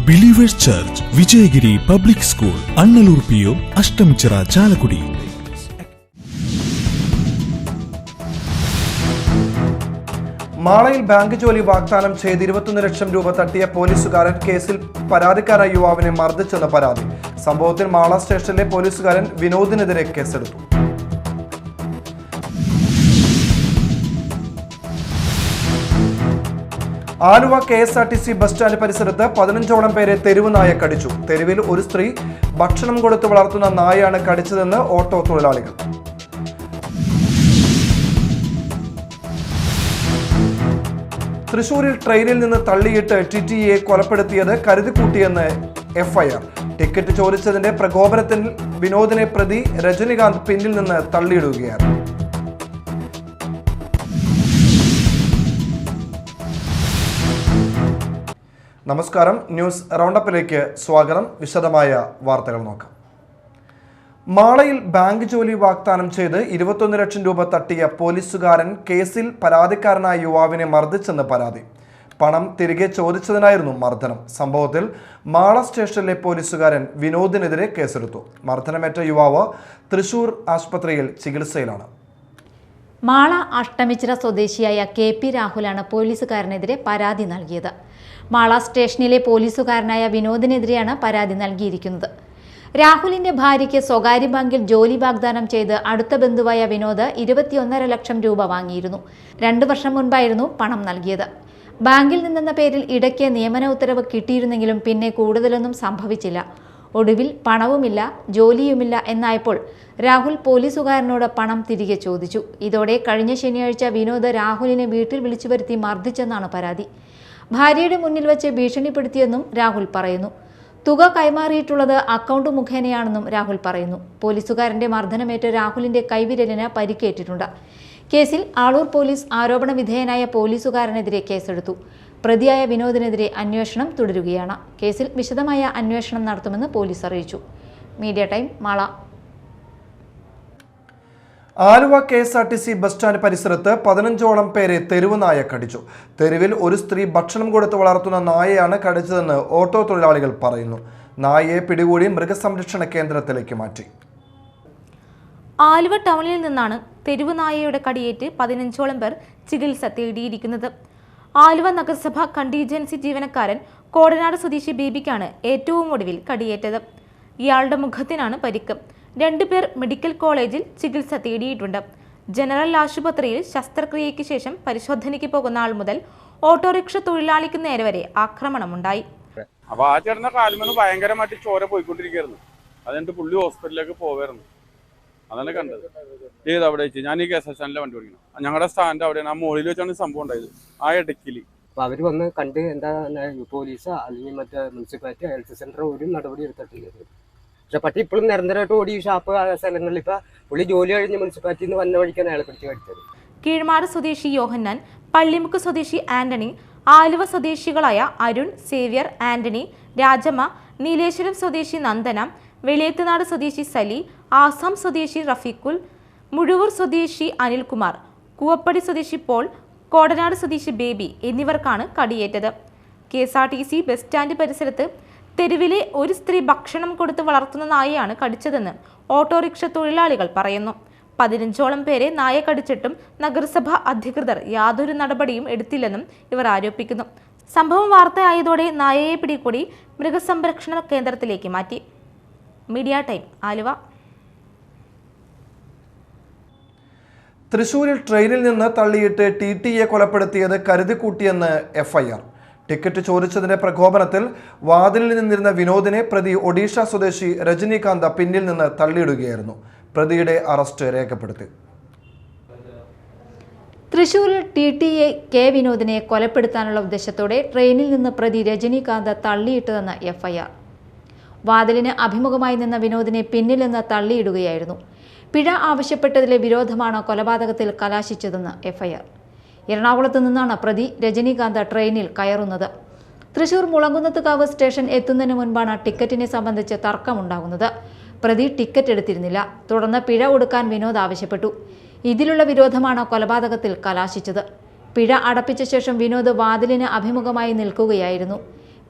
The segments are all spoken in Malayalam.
Believers church, Vijayagiri public school, Annalur PO, Ashtamichira, Chalakudy. മാളയിൽ ബാങ്ക് ജോലി വാഗ്ദാനം ചെയ്ത് 21 ലക്ഷം രൂപ തട്ടിയ പോലീസുകാരൻ കേസിൽ പരാതിക്കാരായ യുവാവിനെ മർദ്ദിച്ചെന്ന പരാതി. സംഭവത്തിൽ മാള സ്റ്റേഷനിലെ പോലീസുകാരൻ വിനോദിനെതിരെ കേസെടുത്തു. ആലുവ KSRTC ബസ് സ്റ്റാൻഡ് പരിസരത്ത് 15ഓളം പേരെ തെരുവ് നായ കടിച്ചു. തെരുവിൽ ഒരു സ്ത്രീ ഭക്ഷണം കൊടുത്ത് വളർത്തുന്ന നായയാണ് കടിച്ചതെന്ന് ഓട്ടോ തൊഴിലാളികൾ. തൃശൂരിൽ ട്രെയിനിൽ നിന്ന് തള്ളിയിട്ട് TTE കൊലപ്പെടുത്തിയത് കരുതിക്കൂട്ടിയെന്ന് FIR. ടിക്കറ്റ് ചോദിച്ചതിന്റെ പ്രകോപനത്തിൽ വിനോദിനെ പ്രതി രജനികാന്ത് പിന്നിൽ നിന്ന് തള്ളിയിടുകയാണ്. നമസ്കാരം, ന്യൂസ് റൗണ്ടപ്പിലേക്ക് സ്വാഗതം. വിശദമായ വാർത്തകൾ നോക്കാം. മാളയിൽ ബാങ്ക് ജോലി വാഗ്ദാനം ചെയ്ത് 21 ലക്ഷം രൂപ തട്ടിയ പോലീസുകാരൻ കേസിൽ പരാതിക്കാരനായ യുവാവിനെ മർദ്ദിച്ചെന്ന് പരാതി. പണം തിരികെ ചോദിച്ചതിനായിരുന്നു മർദ്ദനം. സംഭവത്തിൽ മാള സ്റ്റേഷനിലെ പോലീസുകാരൻ വിനോദിനെതിരെ കേസെടുത്തു. മർദ്ദനമേറ്റ യുവാവ് തൃശൂർ ആശുപത്രിയിൽ ചികിത്സയിലാണ്. മാള അഷ്ടമിച്ചിറ സ്വദേശിയായ KP രാഹുലാണ് പോലീസുകാരനെതിരെ പരാതി നൽകിയത്. മാള സ്റ്റേഷനിലെ പോലീസുകാരനായ വിനോദിനെതിരെയാണ് പരാതി നൽകിയിരിക്കുന്നത്. രാഹുലിന്റെ ഭാര്യയ്ക്ക് സ്വകാര്യ ബാങ്കിൽ ജോലി വാഗ്ദാനം ചെയ്ത് അടുത്ത ബന്ധുവായ വിനോദ് 21.5 ലക്ഷം രൂപ വാങ്ങിയിരുന്നു. 2 വർഷം മുൻപായിരുന്നു പണം നൽകിയത്. ബാങ്കിൽ നിന്നെന്ന പേരിൽ ഇടയ്ക്ക് നിയമന ഉത്തരവ് കിട്ടിയിരുന്നെങ്കിലും പിന്നെ കൂടുതലൊന്നും സംഭവിച്ചില്ല. ഒടുവിൽ പണവുമില്ല, ജോലിയുമില്ല എന്നായപ്പോൾ രാഹുൽ പോലീസുകാരനോട് പണം തിരികെ ചോദിച്ചു. ഇതോടെ കഴിഞ്ഞ ശനിയാഴ്ച വിനോദ് രാഹുലിനെ വീട്ടിൽ വിളിച്ചു വരുത്തി മർദ്ദിച്ചെന്നാണ് പരാതി. ഭാര്യയുടെ മുന്നിൽ വെച്ച് ഭീഷണിപ്പെടുത്തിയെന്നും രാഹുൽ പറയുന്നു. തുക കൈമാറിയിട്ടുള്ളത് അക്കൗണ്ട് മുഖേനയാണെന്നും രാഹുൽ പറയുന്നു. പോലീസുകാരന്റെ മർദ്ദനമേറ്റ് രാഹുലിന്റെ കൈവിരലിന് പരിക്കേറ്റിട്ടുണ്ട്. കേസിൽ ആളൂർ പോലീസ് ആരോപണ വിധേയനായ പോലീസുകാരനെതിരെ കേസെടുത്തു. പ്രതിയായ വിനോദിനെതിരെ അന്വേഷണം തുടരുകയാണ്. കേസിൽ വിശദമായ അന്വേഷണം നടത്തുമെന്ന് പോലീസ് അറിയിച്ചു. Media time, Mala. Aluva KSRTC bus stand പരിസരത്ത് 15ഓളം പേരെ തെരുവ് നായ കടിച്ചു. തെരുവിൽ ഒരു സ്ത്രീ ഭക്ഷണം കൊടുത്ത് വളർത്തുന്ന നായയാണ് കടിച്ചതെന്ന് ഓട്ടോ തൊഴിലാളികൾ പറയുന്നു. നായയെ പിടികൂടി മൃഗസംരക്ഷണ കേന്ദ്രത്തിലേക്ക് മാറ്റി. ആലുവ ടൗണിൽ നിന്നാണ് തെരുവ് നായയുടെ കടിയേറ്റ് 15ഓളം പേർ ചികിത്സ തേടിയിരിക്കുന്നത്. ആലുവ നഗരസഭ കണ്ടീജൻസി ജീവനക്കാരൻ കോടനാട് സ്വദേശി ബേബിക്കാണ് ഏറ്റവും ഒടുവിൽ കടിയേറ്റത്. ഇയാളുടെ മുഖത്തിനാണ് പരിക്ക്. 2 പേർ മെഡിക്കൽ കോളേജിൽ ചികിത്സ തേടിയിട്ടുണ്ട്. ജനറൽ ആശുപത്രിയിൽ ശസ്ത്രക്രിയയ്ക്ക് ശേഷം പരിശോധനയ്ക്ക് പോകുന്ന ആൾ മുതൽ ഓട്ടോറിക്ഷ തൊഴിലാളിക്ക് നേരെ വരെ ആക്രമണമുണ്ടായി. അപ്പൊ ആ ചേട്ടന്റെ കാലുമെന്ന് ഭയങ്കരമായിട്ട് ചോര പോയിക്കൊണ്ടിരിക്കുകയായിരുന്നു. അതെന്നിട്ട് പുള്ളി ഹോസ്പിറ്റലിലേക്ക് പോവായിരുന്നു. അതാണ് കണ്ടത്. ഏത് അവിടെ വെച്ച് ഞാൻ ഈ KSRTC വണ്ടി ഓടിക്കണം. ഞങ്ങളുടെ സ്റ്റാൻഡ് അവിടെയാണ്. ആ മുകളിൽ വെച്ചാണ് സംഭവം ഉണ്ടായത്, ആ ഇടയ്ക്കില്. അപ്പൊ അവര് വന്ന് കണ്ട് എന്താ പോലീസ് അല്ലെങ്കിൽ മറ്റേ മുനിസിപ്പാലിറ്റി ഹെൽത്ത് സെന്റർ ഒരു നടപടി എടുത്തിട്ടില്ല. പക്ഷെ പട്ടി ഇപ്പോഴും നിരന്തരമായിട്ട് ഓടി ഷാപ്പ് സ്ഥലങ്ങളിൽ. ഇപ്പൊ പുള്ളി ജോലി കഴിഞ്ഞ് മുനിസിപ്പാലിറ്റിയിൽ നിന്ന് വന്ന വഴിക്കാണ് അയാളെ പിടിച്ച് കടിച്ചത്. കീഴ്മാട് സ്വദേശി യോഹന്നാൻ, പള്ളിമുക്ക് സ്വദേശി ആന്റണി, ആലുവ സ്വദേശികളായ അരുൺ, സേവ്യർ, ആന്റണി, രാജമ്മ, നീലേശ്വരം സ്വദേശി നന്ദന, വെളിയത്തുനാട് സ്വദേശി സലി, ആസാം സ്വദേശി റഫീഖുൽ, മുഴുവൂർ സ്വദേശി അനിൽകുമാർ, കൂവപ്പടി സ്വദേശി പോൾ, കോടനാട് സ്വദേശി ബേബി എന്നിവർക്കാണ് കടിയേറ്റത്. KSRTC ബസ് സ്റ്റാൻഡ് പരിസരത്ത് തെരുവിലെ ഒരു സ്ത്രീ ഭക്ഷണം കൊടുത്ത് വളർത്തുന്ന നായയാണ് കടിച്ചതെന്ന് ഓട്ടോറിക്ഷ തൊഴിലാളികൾ പറയുന്നു. 15ഓളം പേരെ നായ കടിച്ചിട്ടും നഗരസഭ അധികൃതർ യാതൊരു നടപടിയും എടുത്തില്ലെന്നും ഇവർ ആരോപിക്കുന്നു. സംഭവം വാർത്തയായതോടെ നായയെ പിടികൂടി മൃഗസംരക്ഷണ കേന്ദ്രത്തിലേക്ക് മാറ്റി. Media time, Aluva. തൃശൂരിൽ ട്രെയിനിൽ നിന്ന് തള്ളിയിട്ട് TTE കൊലപ്പെടുത്തിയത് കരുതിക്കൂട്ടിയെന്ന് FIR. ടിക്കറ്റ് ചോദിച്ചതിന്റെ പ്രകോപനത്തിൽ വാതിലിൽ നിന്നിരുന്ന വിനോദിനെ പ്രതി ഒഡീഷ സ്വദേശി രജനികാന്ത് പിന്നിൽ നിന്ന് തള്ളിയിടുകയായിരുന്നു. പ്രതിയുടെ അറസ്റ്റ് രേഖപ്പെടുത്തി. തൃശൂരിൽ TTE വിനോദിനെ കൊലപ്പെടുത്താനുള്ള ഉദ്ദേശത്തോടെ ട്രെയിനിൽ നിന്ന് പ്രതി രജനികാന്ത് തള്ളിയിട്ടതെന്ന് FIR. വാതിലിന് അഭിമുഖമായി നിന്ന വിനോദിനെ പിന്നിൽ നിന്ന് തള്ളിയിടുകയായിരുന്നു. പിഴ ആവശ്യപ്പെട്ടതിലെ വിരോധമാണ് കൊലപാതകത്തിൽ കലാശിച്ചതെന്ന് FIR. എറണാകുളത്ത് നിന്നാണ് പ്രതി രജനികാന്ത് ട്രെയിനിൽ കയറുന്നത്. തൃശൂർ മുളങ്കുന്നത്തുകാവ് സ്റ്റേഷൻ എത്തുന്നതിന് മുൻപാണ് ടിക്കറ്റിനെ സംബന്ധിച്ച് തർക്കമുണ്ടാകുന്നത്. പ്രതി ടിക്കറ്റ് എടുത്തിരുന്നില്ല. തുടർന്ന് പിഴ കൊടുക്കാൻ വിനോദ് ആവശ്യപ്പെട്ടു. ഇതിലുള്ള വിരോധമാണ് കൊലപാതകത്തിൽ കലാശിച്ചത്. പിഴ അടപ്പിച്ച ശേഷം വിനോദ് വാതിലിന് അഭിമുഖമായി നിൽക്കുകയായിരുന്നു.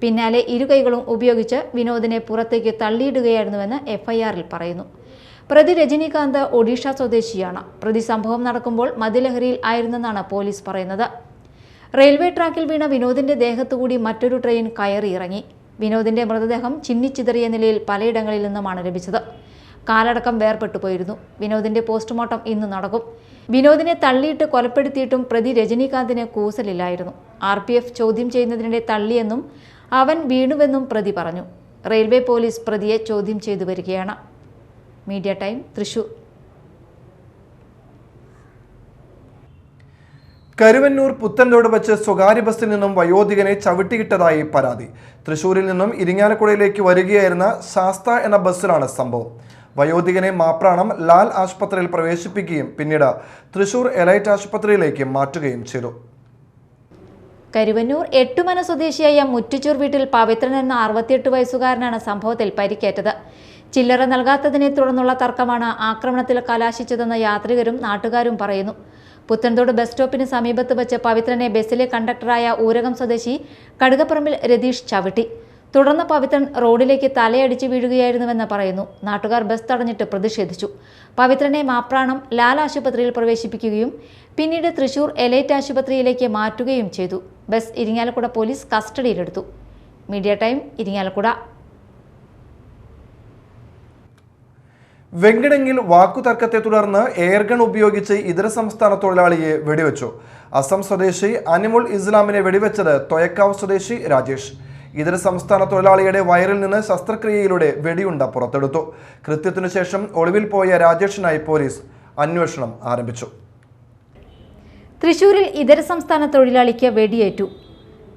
പിന്നാലെ ഇരു കൈകളും ഉപയോഗിച്ച് വിനോദിനെ പുറത്തേക്ക് തള്ളിയിടുകയായിരുന്നുവെന്ന് എഫ്ഐആറിൽ പറയുന്നു. പ്രതി രജനീകാന്ത് ഒഡീഷ സ്വദേശിയാണ്. പ്രതി സംഭവം നടക്കുമ്പോൾ മദ്യലഹരിയിൽ ആയിരുന്നെന്നാണ് പോലീസ് പറയുന്നത്. റെയിൽവേ ട്രാക്കിൽ വീണ വിനോദിന്റെ ദേഹത്തുകൂടി മറ്റൊരു ട്രെയിൻ കയറിയിറങ്ങി. വിനോദിന്റെ മൃതദേഹം ചിന്നിച്ചിതറിയ നിലയിൽ പലയിടങ്ങളിൽ നിന്നുമാണ് ലഭിച്ചത്. കാലടക്കം വേർപെട്ടു പോയിരുന്നു. വിനോദിന്റെ പോസ്റ്റ്മോർട്ടം ഇന്ന് നടക്കും. വിനോദിനെ തള്ളിയിട്ട് കൊലപ്പെടുത്തിയിട്ടും പ്രതി രജനീകാന്തിന് കൂസലില്ലായിരുന്നു. RPF ചോദ്യം ചെയ്യുന്നതിനിടെ തള്ളിയെന്നും അവൻ വീണുവെന്നും പ്രതി പറഞ്ഞു. റെയിൽവേ പോലീസ് പ്രതിയെ ചോദ്യം ചെയ്തു വരികയാണ്. Media time, Thrissur. കരുവന്നൂർ പുത്തൻതോട് വച്ച് സ്വകാര്യ ബസ്സിൽ നിന്നും വയോധികനെ ചവിട്ടിയിട്ടതായി പരാതി. തൃശൂരിൽ നിന്നും ഇരിങ്ങാലക്കുടയിലേക്ക് വരികയായിരുന്ന ശാസ്ത എന്ന ബസ്സിലാണ് സംഭവം. വയോധികനെ മാപ്രാണം ലാൽ ആശുപത്രിയിൽ പ്രവേശിപ്പിക്കുകയും പിന്നീട് തൃശൂർ എലൈറ്റ് ആശുപത്രിയിലേക്ക് മാറ്റുകയും ചെയ്തു. കരുവന്നൂർ എട്ടുമന സ്വദേശിയായ മുറ്റുചൂർ വീട്ടിൽ പവിത്രൻ എന്ന 68 വയസ്സുകാരനാണ് സംഭവത്തിൽ പരിക്കേറ്റത്. ചില്ലറ നൽകാത്തതിനെ തുടർന്നുള്ള തർക്കമാണ് ആക്രമണത്തിൽ കലാശിച്ചതെന്ന് യാത്രികരും നാട്ടുകാരും പറയുന്നു. പുത്തൻതോട് ബസ് സ്റ്റോപ്പിന് സമീപത്ത് വെച്ച് പവിത്രനെ ബസ്സിലെ കണ്ടക്ടറായ ഊരകം സ്വദേശി കടുകപ്പറമ്പിൽ രതീഷ് ചവിട്ടി. തുടർന്ന് പവിത്രൻ റോഡിലേക്ക് തലയടിച്ച് വീഴുകയായിരുന്നുവെന്ന് പറയുന്നു. നാട്ടുകാർ ബസ് തടഞ്ഞിട്ട് പ്രതിഷേധിച്ചു. പവിത്രനെ മാപ്രാണം ലാൽ ആശുപത്രിയിൽ പ്രവേശിപ്പിക്കുകയും പിന്നീട് തൃശൂർ എലൈറ്റ് ആശുപത്രിയിലേക്ക് മാറ്റുകയും ചെയ്തു. ബസ് ഇരിങ്ങാലക്കുട പോലീസ് കസ്റ്റഡിയിലെടുത്തു. Media time, Irinjalakuda. വെങ്കിടങ്ങിൽ വാക്കുതർക്കത്തെ തുടർന്ന് എയർഗൺ ഉപയോഗിച്ച് ഇതര സംസ്ഥാന തൊഴിലാളിയെ വെടിവെച്ചു. അസം സ്വദേശി അനിമുൾ ഇസ്ലാമിനെ വെടിവെച്ചത് തൊയക്കാവ് സ്വദേശി രാജേഷ്. ഇതര സംസ്ഥാന തൊഴിലാളിയുടെ വയറിൽ നിന്ന് ശസ്ത്രക്രിയയിലൂടെ വെടിയുണ്ട പുറത്തെടുത്തു. കൃത്യത്തിനു ശേഷം ഒളിവിൽ പോയ രാജേഷിനായി പോലീസ് അന്വേഷണം ആരംഭിച്ചു. തൃശൂരിൽ ഇതര സംസ്ഥാന തൊഴിലാളിക്ക് വെടിയേറ്റു.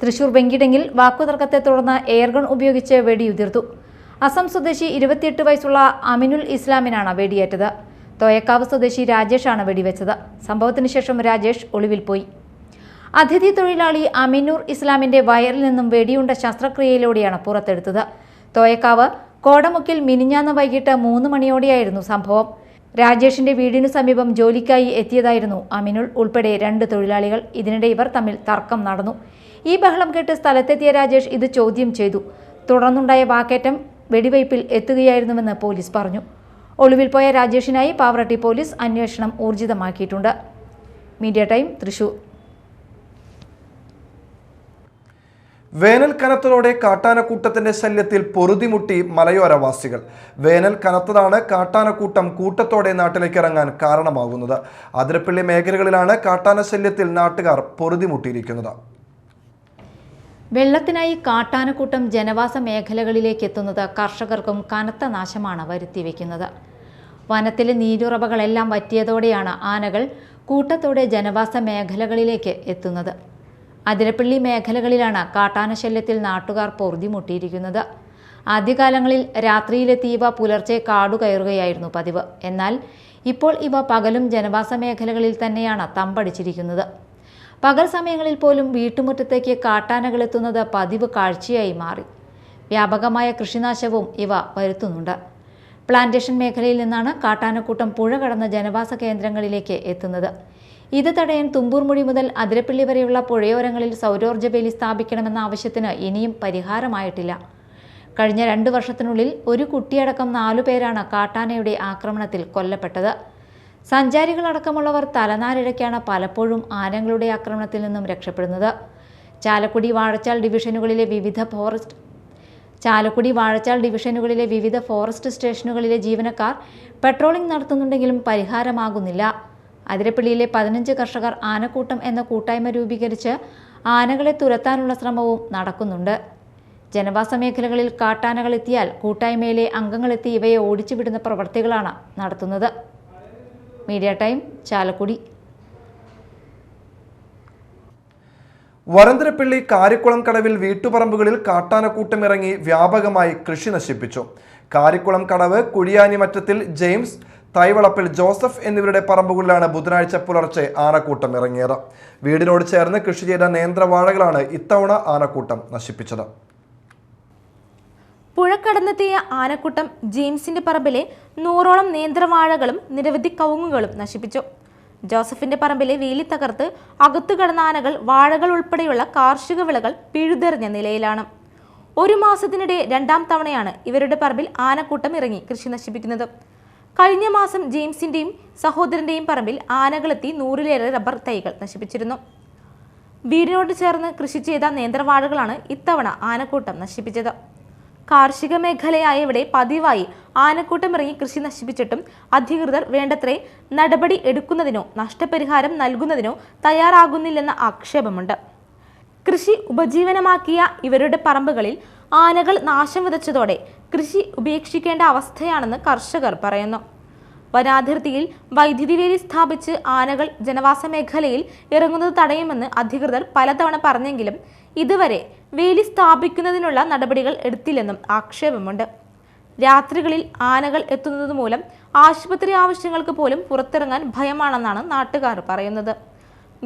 തൃശൂർ വെങ്കിടങ്ങിൽ വാക്കുതർക്കത്തെ തുടർന്ന് എയർഗൺ ഉപയോഗിച്ച് വെടിയുതിർത്തു. അസം സ്വദേശി 28 വയസ്സുള്ള അമിനുൽ ഇസ്ലാമിനാണ് വെടിയേറ്റത്. തോയക്കാവ് സ്വദേശി രാജേഷാണ് വെടിവെച്ചത്. സംഭവത്തിന് ശേഷം രാജേഷ് ഒളിവിൽ പോയി. അതിഥി തൊഴിലാളി അമിനൂർ ഇസ്ലാമിന്റെ വയറിൽ നിന്നും വെടിയുണ്ട ശസ്ത്രക്രിയയിലൂടെയാണ് പുറത്തെടുത്തത്. തോയക്കാവ് കോടമുക്കിൽ മിനിഞ്ഞാന്ന് വൈകിട്ട് 3 മണിയോടെയായിരുന്നു സംഭവം. രാജേഷിന്റെ വീടിനു സമീപം ജോലിക്കായി എത്തിയതായിരുന്നു അമിനുൾ ഉൾപ്പെടെ 2 തൊഴിലാളികൾ. ഇതിനിടെ ഇവർ തമ്മിൽ തർക്കം നടന്നു. ഈ ബഹളം കേട്ട് സ്ഥലത്തെത്തിയ രാജേഷ് ഇത് ചോദ്യം ചെയ്തു. തുടർന്നുണ്ടായ വാക്കേറ്റം വെടിവയ്പിൽ എത്തുകയായിരുന്നുവെന്ന് പോലീസ് പറഞ്ഞു. ഒളിവിൽ പോയ രാജേഷിനായി പാവറട്ടി പോലീസ് അന്വേഷണം ഊർജിതമാക്കിയിട്ടുണ്ട്. Media time, Thrissur. വേനൽ കനത്തതോടെ കാട്ടാനക്കൂട്ടത്തിന്റെ ശല്യത്തിൽ പൊറുതിമുട്ടി മലയോരവാസികൾ. വേനൽ കനത്തതാണ് കാട്ടാനക്കൂട്ടം കൂട്ടത്തോടെ നാട്ടിലേക്ക് ഇറങ്ങാൻ കാരണമാകുന്നത്. അതിരപ്പള്ളി മേഖലകളിലാണ് കാട്ടാന ശല്യത്തിൽ നാട്ടുകാർ പൊറുതിമുട്ടിയിരിക്കുന്നത്. വെള്ളത്തിനായി കാട്ടാനക്കൂട്ടം ജനവാസ മേഖലകളിലേക്ക് എത്തുന്നത് കർഷകർക്കും കനത്ത നാശമാണ് വരുത്തിവെക്കുന്നത്. വനത്തിലെ നീരുറവകളെല്ലാം വറ്റിയതോടെയാണ് ആനകൾ കൂട്ടത്തോടെ ജനവാസ മേഖലകളിലേക്ക് എത്തുന്നത്. അതിരപ്പള്ളി മേഖലകളിലാണ് കാട്ടാനശല്യത്തിൽ നാട്ടുകാർ പൊറുതിമുട്ടിയിരിക്കുന്നത്. ആദ്യകാലങ്ങളിൽ രാത്രിയിലെത്തി ഇവ പുലർച്ചെ കാടുകയറുകയായിരുന്നു പതിവ്. എന്നാൽ ഇപ്പോൾ ഇവ പകലും ജനവാസ മേഖലകളിൽ തന്നെയാണ് തമ്പടിച്ചിരിക്കുന്നത്. പകൽ സമയങ്ങളിൽ പോലും വീട്ടുമുറ്റത്തേക്ക് കാട്ടാനകൾ എത്തുന്നത് പതിവ് കാഴ്ചയായി മാറി. വ്യാപകമായ കൃഷിനാശവും ഇവ വരുത്തുന്നുണ്ട്. പ്ലാന്റേഷൻ മേഖലയിൽ നിന്നാണ് കാട്ടാനക്കൂട്ടം പുഴ കടന്ന് ജനവാസ കേന്ദ്രങ്ങളിലേക്ക് എത്തുന്നത്. ഇത് തടയാൻ തുമ്പൂർമുഴി മുതൽ അതിരപ്പള്ളി വരെയുള്ള പുഴയോരങ്ങളിൽ സൗരോർജ്ജ വേലി സ്ഥാപിക്കണമെന്ന ആവശ്യത്തിന് ഇനിയും പരിഹാരമായിട്ടില്ല. കഴിഞ്ഞ 2 വർഷത്തിനുള്ളിൽ ഒരു കുട്ടിയടക്കം 4 പേരാണ് കാട്ടാനയുടെ ആക്രമണത്തിൽ കൊല്ലപ്പെട്ടത്. സഞ്ചാരികളടക്കമുള്ളവർ തലനാരിഴയ്ക്കാണ് പലപ്പോഴും ആനകളുടെ ആക്രമണത്തിൽ നിന്നും രക്ഷപ്പെടുന്നത്. ചാലക്കുടി വാഴച്ചാൽ ഡിവിഷനുകളിലെ വിവിധ ഫോറസ്റ്റ് സ്റ്റേഷനുകളിലെ ജീവനക്കാർ പെട്രോളിംഗ് നടത്തുന്നുണ്ടെങ്കിലും പരിഹാരമാകുന്നില്ല. അതിരപ്പള്ളിയിലെ 15 കർഷകർ ആനക്കൂട്ടം എന്ന കൂട്ടായ്മ രൂപീകരിച്ച് ആനകളെ തുരത്താനുള്ള ശ്രമവും നടക്കുന്നുണ്ട്. ജനവാസ മേഖലകളിൽ കാട്ടാനകൾ എത്തിയാൽ കൂട്ടായ്മയിലെ അംഗങ്ങളെത്തി ഇവയെ ഓടിച്ചുവിടുന്ന പ്രവൃത്തികളാണ് നടത്തുന്നത്. Media time, Chalakudy. വരന്തരപ്പള്ളി കാരിക്കുളം കടവിൽ വീട്ടുപറമ്പുകളിൽ കാട്ടാനക്കൂട്ടം ഇറങ്ങി വ്യാപകമായി കൃഷി നശിപ്പിച്ചു. കാരിക്കുളം കടവ് കുഴിയാനിമറ്റത്തിൽ ജെയിംസ്, തൈവളപ്പിൽ ജോസഫ് എന്നിവരുടെ പറമ്പുകളിലാണ് ബുധനാഴ്ച പുലർച്ചെ ആനക്കൂട്ടം ഇറങ്ങിയത്. വീടിനോട് ചേർന്ന് കൃഷി ചെയ്ത നേന്ത്രവാഴകളാണ് ഇത്തവണ ആനക്കൂട്ടം നശിപ്പിച്ചത്. പുഴ കടന്നെത്തിയ ആനക്കൂട്ടം ജെയിംസിന്റെ പറമ്പിലെ 100ഓളം നേന്ത്രവാഴകളും നിരവധി കവുങ്ങുകളും നശിപ്പിച്ചു. ജോസഫിന്റെ പറമ്പിലെ വേലി തകർത്ത് അകത്തു കടന്ന ആനകൾ വാഴകൾ ഉൾപ്പെടെയുള്ള കാർഷിക വിളകൾ പിഴുതെറിഞ്ഞ നിലയിലാണ്. ഒരു മാസത്തിനിടെ രണ്ടാം തവണയാണ് ഇവരുടെ പറമ്പിൽ ആനക്കൂട്ടം ഇറങ്ങി കൃഷി നശിപ്പിക്കുന്നത്. കഴിഞ്ഞ മാസം ജെയിംസിന്റെയും സഹോദരന്റെയും പറമ്പിൽ ആനകളെത്തി 100-ലേറെ റബ്ബർ തൈകൾ നശിപ്പിച്ചിരുന്നു. വീടിനോട് ചേർന്ന് കൃഷി ചെയ്ത നേന്ത്രവാഴകളാണ് ഇത്തവണ ആനക്കൂട്ടം നശിപ്പിച്ചത്. കാർഷിക മേഖലയായ ഇവിടെ പതിവായി ആനക്കൂട്ടം ഇറങ്ങി കൃഷി നശിപ്പിച്ചിട്ടും അധികൃതർ വേണ്ടത്രേ നടപടി എടുക്കുന്നതിനോ നഷ്ടപരിഹാരം നൽകുന്നതിനോ തയ്യാറാകുന്നില്ലെന്ന ആക്ഷേപമുണ്ട്. കൃഷി ഉപജീവനമാക്കിയ ഇവരുടെ പറമ്പുകളിൽ ആനകൾ നാശം വിതച്ചതോടെ കൃഷി ഉപേക്ഷിക്കേണ്ട അവസ്ഥയാണെന്ന് കർഷകർ പറയുന്നു. വനാതിർത്തിയിൽ വൈദ്യുതി വേലി സ്ഥാപിച്ച് ആനകൾ ജനവാസ മേഖലയിൽ ഇറങ്ങുന്നത് തടയുമെന്ന് അധികൃതർ പലതവണ പറഞ്ഞെങ്കിലും ഇതുവരെ വേലി സ്ഥാപിക്കുന്നതിനുള്ള നടപടികൾ എടുത്തില്ലെന്നും ആക്ഷേപമുണ്ട്. രാത്രികളിൽ ആനകൾ എത്തുന്നത് മൂലം ആശുപത്രി ആവശ്യങ്ങൾക്ക് പോലും പുറത്തിറങ്ങാൻ ഭയമാണെന്നാണ് നാട്ടുകാർ പറയുന്നത്.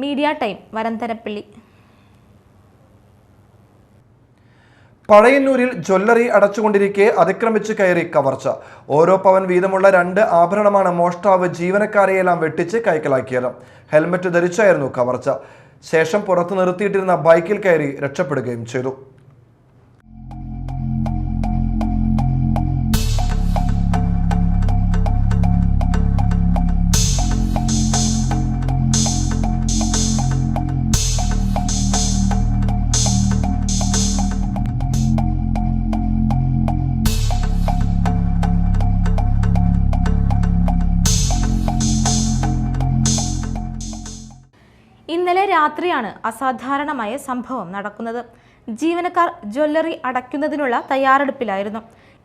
Media time, Varantharappilly. പഴയന്നൂരിൽ ജ്വല്ലറി അടച്ചുകൊണ്ടിരിക്കെ അതിക്രമിച്ച് കയറി കവർച്ച. ഓരോ പവൻ വീതമുള്ള 2 ആഭരണമാണ് മോഷ്ടാവ് ജീവനക്കാരെയെല്ലാം വെട്ടിച്ച് കൈക്കലാക്കിയത്. ഹെൽമറ്റ് ധരിച്ചായിരുന്നു കവർച്ച. ശേഷം പുറത്തു നിർത്തിയിട്ടിരുന്ന ബൈക്കിൽ കയറി രക്ഷപ്പെടുകയും ചെയ്തു. ഇന്നലെ രാത്രിയാണ് അസാധാരണമായ സംഭവം നടക്കുന്നത്. ജീവനക്കാർ ജ്വല്ലറി അടയ്ക്കുന്നതിനുള്ള തയ്യാറെടുപ്പിലായിരുന്നു.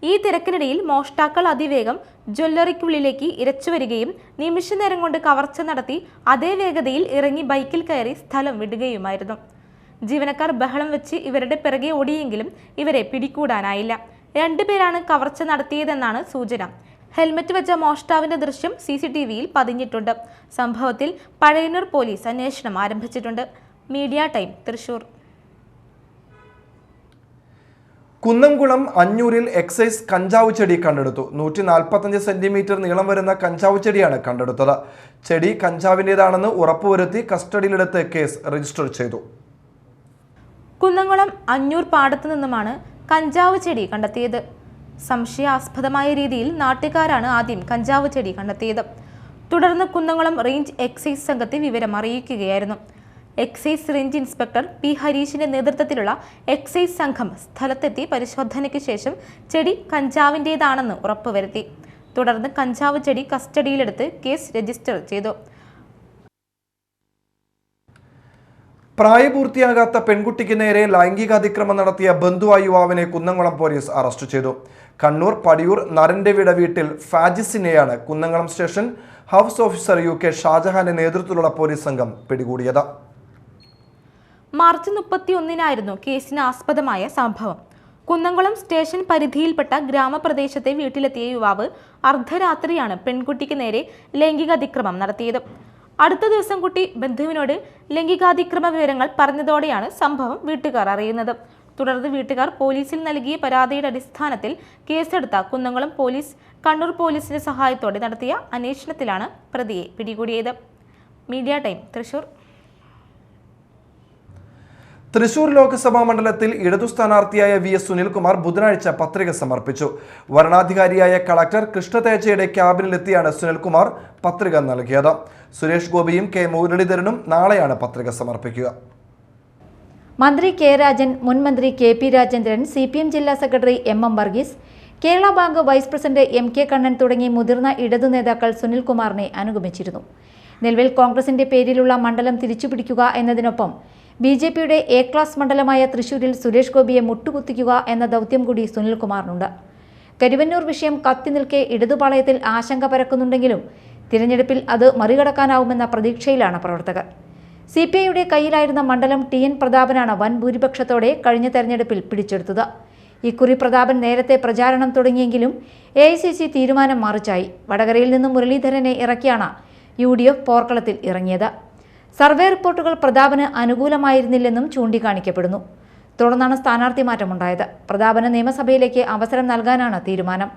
ഈ തിരക്കിനിടയിൽ മോഷ്ടാക്കൾ അതിവേഗം ജ്വല്ലറിക്കുള്ളിലേക്ക് ഇരച്ചു വരികയും നിമിഷനേരം കൊണ്ട് കവർച്ച നടത്തി അതേ വേഗതയിൽ ഇറങ്ങി ബൈക്കിൽ കയറി സ്ഥലം വിടുകയുമായിരുന്നു. ജീവനക്കാർ ബഹളം വെച്ച് ഇവരുടെ പിറകെ ഓടിയെങ്കിലും ഇവരെ പിടികൂടാനായില്ല. 2 പേരാണ് കവർച്ച നടത്തിയതെന്നാണ് സൂചന. ഹെൽമറ്റ് വെച്ച മോഷ്ടാവിന്റെ ദൃശ്യം CCTVയിൽ പതിഞ്ഞിട്ടുണ്ട്. സംഭവത്തിൽ പഴയന്നൂർ പോലീസ് അന്വേഷണം ആരംഭിച്ചിട്ടുണ്ട്. Media time, Thrissur. കുന്നംകുളം അഞ്ഞൂരിൽ എക്സൈസ് കഞ്ചാവ് ചെടി കണ്ടെടുത്തു. 145 സെന്റിമീറ്റർ നീളം വരുന്ന കഞ്ചാവ് ചെടിയാണ് കണ്ടെടുത്തത്. ചെടി കഞ്ചാവിൻ്റെതാണെന്ന് ഉറപ്പുവരുത്തി കസ്റ്റഡിയിലെടുത്ത് കേസ് രജിസ്റ്റർ ചെയ്തു. കുന്നംകുളം അഞ്ഞൂർ പാടത്തു നിന്നുമാണ് കഞ്ചാവ് ചെടി കണ്ടെത്തിയത്. സംശയാസ്പദമായ രീതിയിൽ നാട്ടുകാരാണ് ആദ്യം കഞ്ചാവ് ചെടി കണ്ടെത്തിയത്. തുടർന്ന് കുന്നംകുളം റേഞ്ച് എക്സൈസ് സംഘത്തെ വിവരം അറിയിക്കുകയായിരുന്നു. Excise range inspector P. ഹരീഷിന്റെ നേതൃത്വത്തിലുള്ള എക്സൈസ് സംഘം സ്ഥലത്തെത്തി പരിശോധനയ്ക്ക് ശേഷം ചെടി കഞ്ചാവിൻ്റെതാണെന്ന് ഉറപ്പുവരുത്തി. തുടർന്ന് കഞ്ചാവ് ചെടി കസ്റ്റഡിയിലെടുത്ത് കേസ് രജിസ്റ്റർ ചെയ്തു. പ്രായപൂർത്തിയാകാത്ത പെൺകുട്ടിക്ക് നേരെ ലൈംഗികാതിക്രമം നടത്തിയ ബന്ധുവായ യുവാവിനെ കുന്നംകുളം പോലീസ് അറസ്റ്റ് ചെയ്തു. കണ്ണൂർ പടിയൂർ നരന്റെവിട വീട്ടിൽ ഫാജിസിനെയാണ് Kunnamkulam station house officer UK ഷാജഹാന്റെ നേതൃത്വത്തിലുള്ള പോലീസ് സംഘം പിടികൂടിയത്. മാർച്ച് 31-നായിരുന്നു കേസിന് ആസ്പദമായ സംഭവം. കുന്നംകുളം സ്റ്റേഷൻ പരിധിയിൽപ്പെട്ട ഗ്രാമപ്രദേശത്തെ വീട്ടിലെത്തിയ യുവാവ് അർദ്ധരാത്രിയാണ് പെൺകുട്ടിക്ക് നേരെ ലൈംഗികാതിക്രമം നടത്തിയത്. അടുത്ത ദിവസം കുട്ടി ബന്ധുവിനോട് ലൈംഗികാതിക്രമ വിവരങ്ങൾ പറഞ്ഞതോടെയാണ് സംഭവം വീട്ടുകാർ അറിയുന്നത്. തുടർന്ന് വീട്ടുകാർ പോലീസിൽ നൽകിയ പരാതിയുടെ അടിസ്ഥാനത്തിൽ കേസെടുത്ത കുന്നംകുളം പോലീസ് കണ്ണൂർ പോലീസിന്റെ സഹായത്തോടെ നടത്തിയ അന്വേഷണത്തിലാണ് പ്രതിയെ പിടികൂടിയത്. Media time, Thrissur. തൃശൂർ ലോക്സഭാ മണ്ഡലത്തിൽ ഇടതു സ്ഥാനാർത്ഥിയായ VS സുനിൽകുമാർ ബുധനാഴ്ച പത്രിക സമർപ്പിച്ചു. വരണാധികാരിയായ കളക്ടർ കൃഷ്ണതേജയുടെ ക്യാബിനിലെത്തിയാണ് സുനിൽകുമാർ പത്രിക നൽകിയത്. സുരേഷ് ഗോപിയും K. മുരളീധരനും നാളെയാണ് പത്രിക സമർപ്പിക്കുക. മന്ത്രി K. രാജൻ, മുൻ മന്ത്രി KP രാജേന്ദ്രൻ, CPM ജില്ലാ സെക്രട്ടറി MM Varghese, Kerala bank vice president MK Kannan തുടങ്ങി മുതിർന്ന ഇടതു നേതാക്കൾ സുനിൽകുമാറിനെ അനുഗമിച്ചിരുന്നു. നിലവിൽ കോൺഗ്രസിന്റെ പേരിലുള്ള മണ്ഡലം തിരിച്ചുപിടിക്കുക എന്നതിനൊപ്പം BJPയുടെ A ക്ലാസ് മണ്ഡലമായ തൃശൂരിൽ സുരേഷ് ഗോപിയെ മുട്ടുകുത്തിക്കുക എന്ന ദൗത്യം കൂടി സുനിൽകുമാറിനുണ്ട്. കരുവന്നൂർ വിഷയം കത്തിനിൽക്കെ ഇടതുപാളയത്തിൽ ആശങ്ക പരക്കുന്നുണ്ടെങ്കിലും തിരഞ്ഞെടുപ്പിൽ അത് മറികടക്കാനാവുമെന്ന പ്രതീക്ഷയിലാണ് പ്രവർത്തകർ. CPIയുടെ കയ്യിലായിരുന്ന മണ്ഡലം TN പ്രതാപനാണ് വൻ ഭൂരിപക്ഷത്തോടെ കഴിഞ്ഞ തെരഞ്ഞെടുപ്പിൽ പിടിച്ചെടുത്തത്. ഇക്കുറി പ്രതാപൻ നേരത്തെ പ്രചാരണം തുടങ്ങിയെങ്കിലും AICC തീരുമാനം മറിച്ചായി. വടകരയിൽ നിന്നും മുരളീധരനെ ഇറക്കിയാണ് UDF പോർക്കളത്തിൽ ഇറങ്ങിയത്. സർവേ റിപ്പോർട്ടുകൾ പ്രതാപന് അനുകൂലമായിരുന്നില്ലെന്നും ചൂണ്ടിക്കാണിക്കപ്പെടുന്നു. തുടർന്നാണ് സ്ഥാനാർത്ഥി മാറ്റമുണ്ടായത്. പ്രതാപന് നിയമസഭയിലേക്ക് അവസരം നൽകാനാണ് തീരുമാനം.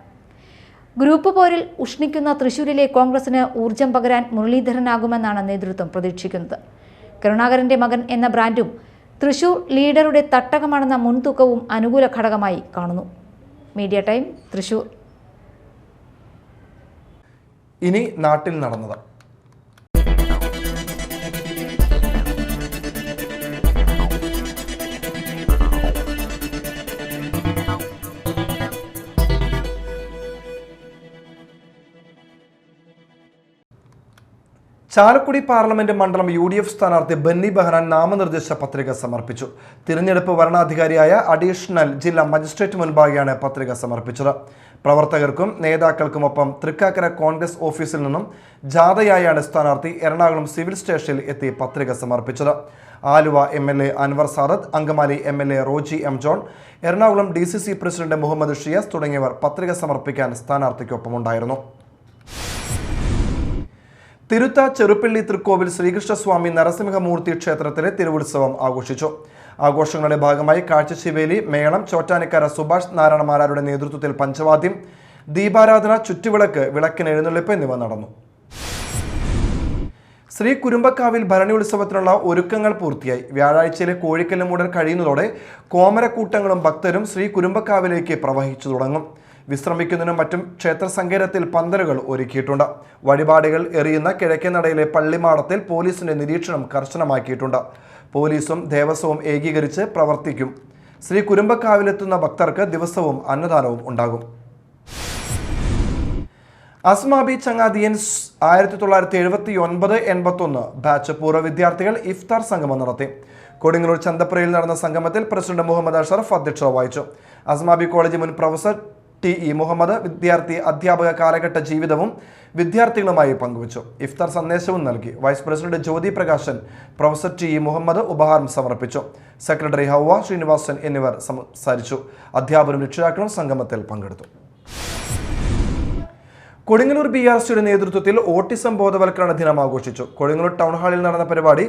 ഗ്രൂപ്പ് പോരിൽ ഉഷ്ണിക്കുന്ന തൃശൂരിലെ കോൺഗ്രസിന് ഊർജം പകരാൻ മുരളീധരനാകുമെന്നാണ് നേതൃത്വം പ്രതീക്ഷിക്കുന്നത്. കരുണാകരന്റെ മകൻ എന്ന ബ്രാൻഡും തൃശൂർ ലീഡറുടെ തട്ടകമാണെന്ന മുൻതൂക്കവും അനുകൂല ഘടകമായി കാണുന്നു. Media time, Thrissur. ഇനി നാട്ടിൽ നടന്നത്. ചാലക്കുടി പാർലമെന്റ് മണ്ഡലം UDF സ്ഥാനാർത്ഥി ബെന്നി ബെഹനാൻ നാമനിർദ്ദേശ പത്രിക സമർപ്പിച്ചു. തിരഞ്ഞെടുപ്പ് വരണാധികാരിയായ അഡീഷണൽ ജില്ലാ മജിസ്ട്രേറ്റ് മുൻപാകെയാണ് പത്രിക സമർപ്പിച്ചത്. പ്രവർത്തകർക്കും നേതാക്കൾക്കുമൊപ്പം തൃക്കാക്കര കോൺഗ്രസ് ഓഫീസിൽ നിന്നും ജാഥയായാണ് സ്ഥാനാർത്ഥി എറണാകുളം സിവിൽ സ്റ്റേഷനിൽ എത്തി പത്രിക സമർപ്പിച്ചത്. Aluva MLA Anwar Sadath, Angamaly MLA Roji M. John, Ernakulam DCC president Muhammad Shiyas തുടങ്ങിയവർ പത്രിക സമർപ്പിക്കാൻ സ്ഥാനാർത്ഥിക്കൊപ്പമുണ്ടായിരുന്നു. തിരുത്ത ചെറുപ്പള്ളി തൃക്കോവിൽ ശ്രീകൃഷ്ണസ്വാമി നരസിംഹമൂർത്തി ക്ഷേത്രത്തിലെ തിരുവുത്സവം ആഘോഷിച്ചു. ആഘോഷങ്ങളുടെ ഭാഗമായി കാഴ്ചശിവേലി, മേളം, ചോറ്റാനിക്കര സുഭാഷ് നാരായണമാരാരുടെ നേതൃത്വത്തിൽ പഞ്ചവാദ്യം, ദീപാരാധന, ചുറ്റുവിളക്ക്, വിളക്കിന് എഴുന്നള്ളിപ്പ് എന്നിവ നടന്നു. ശ്രീ കുരുമ്പക്കാവിൽ ഭരണി ഉത്സവത്തിനുള്ള ഒരുക്കങ്ങൾ പൂർത്തിയായി. വ്യാഴാഴ്ചയിലെ കോഴിക്കല്ല് മൂടൽ കഴിയുന്നതോടെ കോമരക്കൂട്ടങ്ങളും ഭക്തരും ശ്രീ കുരുമ്പക്കാവിലേക്ക് പ്രവഹിച്ചു തുടങ്ങും. വിശ്രമിക്കുന്നതിനും മറ്റും ക്ഷേത്ര സങ്കേതത്തിൽ പന്തലുകൾ ഒരുക്കിയിട്ടുണ്ട്. വഴിപാടുകൾ എറിയുന്ന കിഴക്കേ നടയിലെ പള്ളിമാടത്തിൽ പോലീസിന്റെ നിരീക്ഷണം കർശനമാക്കിയിട്ടുണ്ട്. പോലീസും ദേവസ്വവും ഏകീകരിച്ച് പ്രവർത്തിക്കും. ശ്രീ കുരുമ്പക്കാവിലെത്തുന്ന ഭക്തർക്ക് ദിവസവും അന്നദാനവും ഉണ്ടാകും. അസ്മാബി ചങ്ങാതിയൻസ് 1979-81 ബാച്ച് പൂർവ്വ വിദ്യാർത്ഥികൾ ഇഫ്താർ സംഗമം നടത്തി. കൊടുങ്ങല്ലൂർ ചന്തപ്പുരയിൽ നടന്ന സംഗമത്തിൽ പ്രസിഡന്റ് മുഹമ്മദ് അഷറഫ് അധ്യക്ഷത വഹിച്ചു. അസ്മാബി കോളേജ് മുൻ പ്രൊഫസർ TE മുഹമ്മദ് വിദ്യാർത്ഥി അധ്യാപക കാലഘട്ട ജീവിതവും വിദ്യാർത്ഥികളുമായി പങ്കുവച്ചു. ഇഫ്താർ സന്ദേശവും നൽകി. Vice president Jyothi Prakashan, professor TE Muhammad ഉപഹാരം സമർപ്പിച്ചു. സെക്രട്ടറി ഹൗവ ശ്രീനിവാസൻ എന്നിവർ സംസാരിച്ചു. അധ്യാപകരും രക്ഷിതാക്കളും സംഗമത്തിൽ പങ്കെടുത്തു. കൊടുങ്ങല്ലൂർ BRCയുടെ നേതൃത്വത്തിൽ ഓട്ടിസം ബോധവൽക്കരണ ദിനം ആഘോഷിച്ചു. കൊടുങ്ങല്ലൂർ ടൗൺ ഹാളിൽ നടന്ന പരിപാടി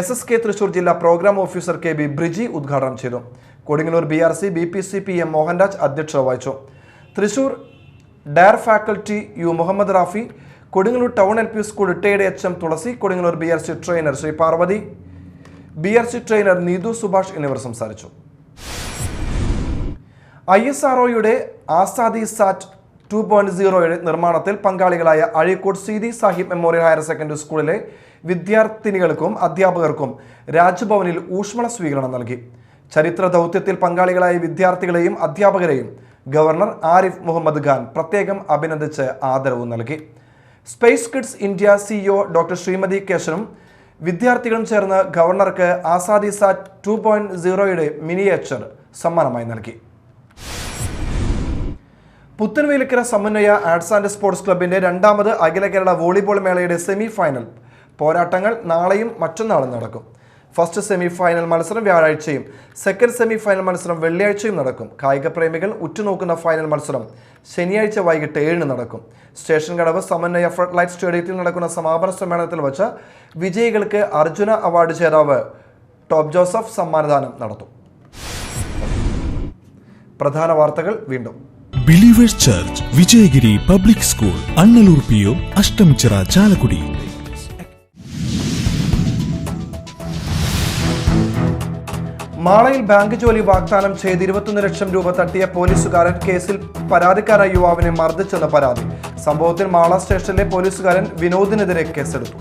SSK തൃശൂർ ജില്ലാ പ്രോഗ്രാം ഓഫീസർ KB ബ്രിജി ഉദ്ഘാടനം ചെയ്തു. Kodungallur BRC BPC PM Mohanraj അധ്യക്ഷത വഹിച്ചു. Thrissur DIET faculty U Muhammad Rafi, Kodungallur town LP school retired HM Thulasi, Kodungallur BRC trainer Sri Parvathi, BRC trainer Neethu Subhash എന്നിവർ സംസാരിച്ചു. ISROയുടെ ആസാദി സാറ്റ് 2.0 നിർമ്മാണത്തിൽ പങ്കാളികളായ Azhikode Seethi Sahib memorial higher secondary സ്കൂളിലെ വിദ്യാർത്ഥിനികൾക്കും അധ്യാപകർക്കും രാജ്ഭവനിൽ ഊഷ്മള സ്വീകരണം നൽകി. ചരിത്ര ദൗത്യത്തിൽ പങ്കാളികളായ വിദ്യാർത്ഥികളെയും അധ്യാപകരെയും ഗവർണർ ആരിഫ് മുഹമ്മദ് ഖാൻ പ്രത്യേകം അഭിനന്ദിച്ച് ആദരവ് നൽകി. Space kids India CEO doctor Srimathi കേശനും വിദ്യാർത്ഥികളും ചേർന്ന് ഗവർണർക്ക് ആസാദി സാറ്റ് 2.0യുടെ മിനിയേച്ചർ സമ്മാനമായി നൽകി. പുത്തൻവേലിക്കര സമന്വയ ആർട്സ് ആൻഡ് സ്പോർട്സ് ക്ലബിന്റെ രണ്ടാമത് അഖില കേരള വോളിബോൾ മേളയുടെ സെമി ഫൈനൽ പോരാട്ടങ്ങൾ നാളെയും മറ്റന്നാളും നടക്കും. ഫസ്റ്റ് സെമി ഫൈനൽ മത്സരം വ്യാഴാഴ്ചയും സെക്കൻഡ് സെമി ഫൈനൽ മത്സരം വെള്ളിയാഴ്ചയും നടക്കും. കായിക പ്രേമികൾ ഉറ്റുനോക്കുന്ന ഫൈനൽ മത്സരം ശനിയാഴ്ച വൈകിട്ട് 7 നടക്കും. സ്റ്റേഷൻ കടവ് സമന്വയ ഫ്ലഡ് ലൈറ്റ് സ്റ്റേഡിയത്തിൽ നടക്കുന്ന സമാപന സമ്മേളനത്തിൽ വച്ച് വിജയികൾക്ക് അർജുന അവാർഡ് ജേതാവ് ടോപ്പ് ജോസഫ് സമ്മാനദാനം നടത്തും. പ്രധാന വാർത്തകൾ വീണ്ടും. Believers church, Vijayagiri public school, Annalur PO, Ashtamichira, Chalakudy. മാളയിൽ ബാങ്ക് ജോലി വാഗ്ദാനം ചെയ്ത് 21 ലക്ഷം രൂപ തട്ടിയ പോലീസുകാരൻ കേസിൽ പരാതിക്കാരായ യുവാവിനെ മർദ്ദിച്ചെന്ന പരാതി. സംഭവത്തിൽ മാള സ്റ്റേഷനിലെ പോലീസുകാരൻ വിനോദിനെതിരെ കേസെടുത്തു.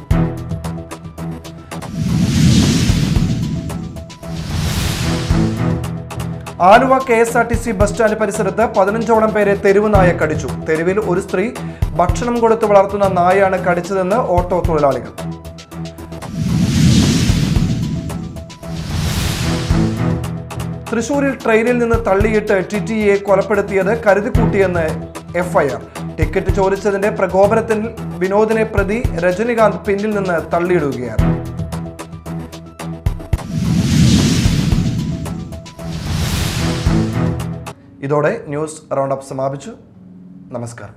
ആലുവ KSRTC ബസ് സ്റ്റാൻഡ് പരിസരത്ത് 15ഓളം പേരെ തെരുവ് നായ കടിച്ചു. തെരുവിൽ ഒരു സ്ത്രീ ഭക്ഷണം കൊടുത്ത് വളർത്തുന്ന നായയാണ് കടിച്ചതെന്ന് ഓട്ടോ തൊഴിലാളികൾ. തൃശൂരിൽ ട്രെയിനിൽ നിന്ന് തള്ളിയിട്ട് TTE കൊലപ്പെടുത്തിയത് കരുതിക്കൂട്ടിയെന്ന് FIR. ടിക്കറ്റ് ചോദിച്ചതിന്റെ പ്രകോപനത്തിൽ വിനോദിനെ പ്രതി രജനികാന്ത് പിന്നിൽ നിന്ന് തള്ളിയിടുകയാണ്. ഇതോടെ ന്യൂസ് റൗണ്ട് അപ്പ് സമാപിച്ചു. നമസ്കാരം.